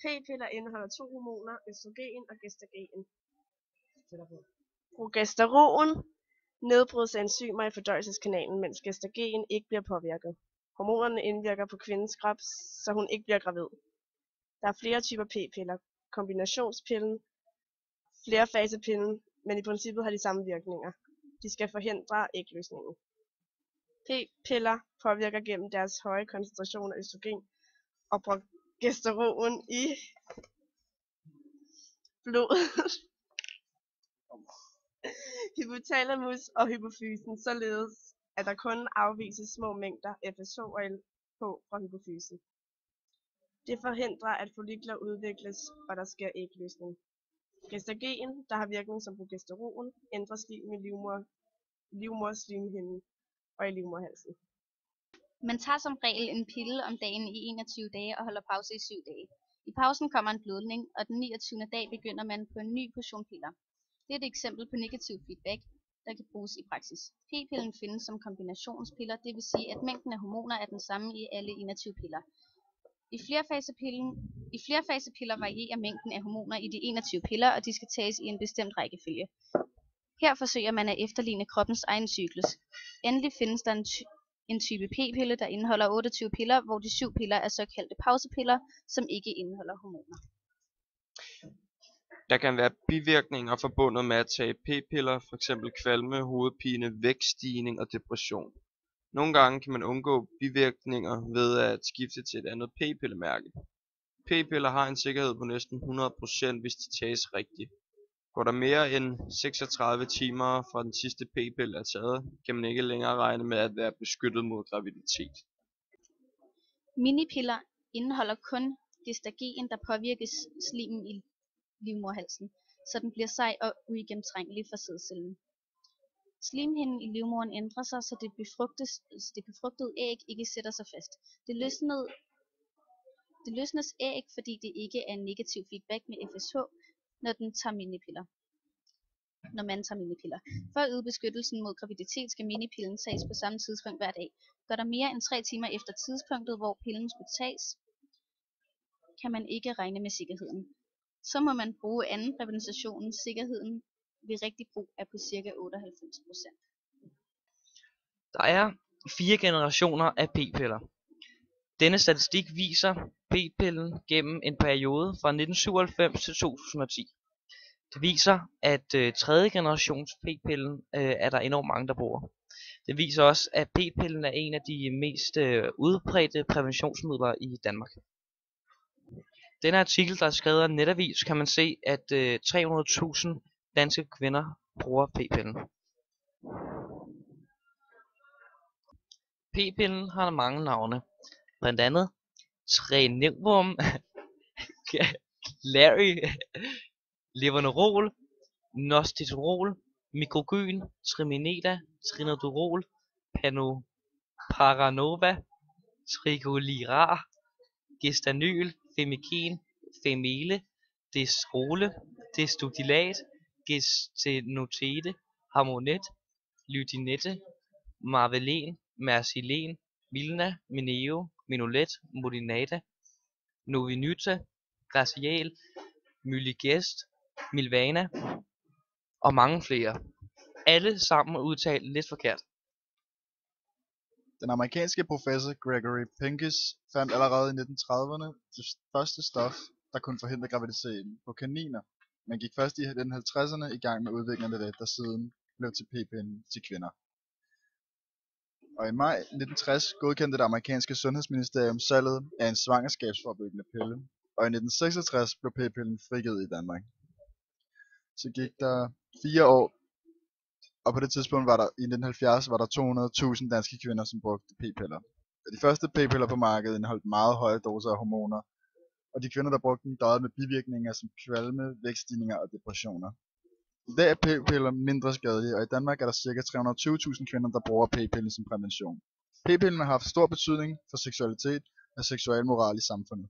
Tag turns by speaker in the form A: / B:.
A: P-piller indeholder 2 hormoner, østrogen og gestagen. Progesteron nedbrydes af enzymer i fordøjelseskanalen, mens gestagen ikke bliver påvirket. Hormonerne indvirker på kvindens krop, så hun ikke bliver gravid. Der er flere typer p-piller. Kombinationspillen, flerfasepillen, men i princippet har de samme virkninger. De skal forhindre ægløsningen. P-piller påvirker gennem deres høje koncentration af østrogen og progesteron i blodet hypotalamus og hypofysen, således at der kun afvises små mængder FSH og LH fra hypofysen. Det forhindrer, at follikler udvikles, og der sker ægløsning. Gestagen, der har virkning som progesteron, ændrer slim i livmoderslimhinden og i livmoderhalsen.
B: Man tager som regel en pille om dagen i 21 dage og holder pause i 7 dage. I pausen kommer en blødning, og den 29. dag begynder man på en ny portion piller. Det er et eksempel på negativ feedback, der kan bruges i praksis. P-pillen findes som kombinationspiller, det vil sige, at mængden af hormoner er den samme i alle 21 piller. I flerfasepiller varierer mængden af hormoner i de 21 piller, og de skal tages i en bestemt rækkefølge. Her forsøger man at efterligne kroppens egen cyklus. Endelig findes der en type p-pille, der indeholder 28 piller, hvor de 7 piller er såkaldte pausepiller, som ikke indeholder hormoner.
C: Der kan være bivirkninger forbundet med at tage p-piller, f.eks. kvalme, hovedpine, vægtstigning og depression. Nogle gange kan man undgå bivirkninger ved at skifte til et andet p-pillemærke. P-piller har en sikkerhed på næsten 100%, hvis de tages rigtigt. Går der mere end 36 timer fra den sidste p-pille er taget, kan man ikke længere regne med at være beskyttet mod graviditet.
B: Minipiller indeholder kun gestagen, der påvirker slimen i livmoderhalsen, så den bliver sej og uigennemtrængelig for sædcellen. Slimhinden i livmoderen ændrer sig, så det befrugtede æg ikke sætter sig fast. Det løsnes æg, fordi det ikke er en negativ feedback med FSH, når man tager minipiller. For at yde beskyttelsen mod graviditet skal minipillen tages på samme tidspunkt hver dag. Går der mere end 3 timer efter tidspunktet, hvor pillen skulle tages, kan man ikke regne med sikkerheden. Så må man bruge anden prævention. Sikkerheden ved rigtig brug er på ca. 98%.
D: Der er 4 generationer af p-piller. Denne statistik viser p-pillen gennem en periode fra 1997 til 2010. Det viser, at tredje generations p-pillen er der enormt mange, der bruger. Det viser også, at p-pillen er en af de mest udbredte præventionsmidler i Danmark. Denne artikel, der er skrevet af Netavis, kan man se, at 300.000 danske kvinder bruger p-pillen. P-pillen har mange navne, blandt andet Trenevum, Larry, Levonorol, Nostitrol, Microgyn, Trimineta, Trinodurol, Paranova, Trigolirar, Gestanyl, Femiken, Femele, Destrole, Destodilat, Gestenotete, Harmonet, Lydinette, Marvelen, Mercilen, Milna, Mineo, Minolet, Modinata, Novinyta, Gracial, Myligest, Milvana og mange flere. Alle sammen udtalt lidt forkert.
E: Den amerikanske professor Gregory Pincus fandt allerede i 1930'erne det første stof, der kunne forhindre graviditeten på kaniner, men gik først i 1950'erne i gang med udviklingen af det, der siden blev til p-pillen til kvinder. Og i maj 1960 godkendte det amerikanske sundhedsministerium salget af en svangerskabsforebyggende pille, og i 1966 blev p-pillen frigivet i Danmark. Så gik der 4 år, og på det tidspunkt var der i 1970 var der 200.000 danske kvinder, som brugte p-piller. De første p-piller på markedet indeholdt meget høje doser af hormoner, og de kvinder, der brugte dem, døde med bivirkninger som kvalme, vægtstigninger og depressioner. I dag er p-piller mindre skadelige, og i Danmark er der ca. 320.000 kvinder, der bruger p-pillen som prævention. P-pillen har haft stor betydning for seksualitet og seksualmoral i samfundet.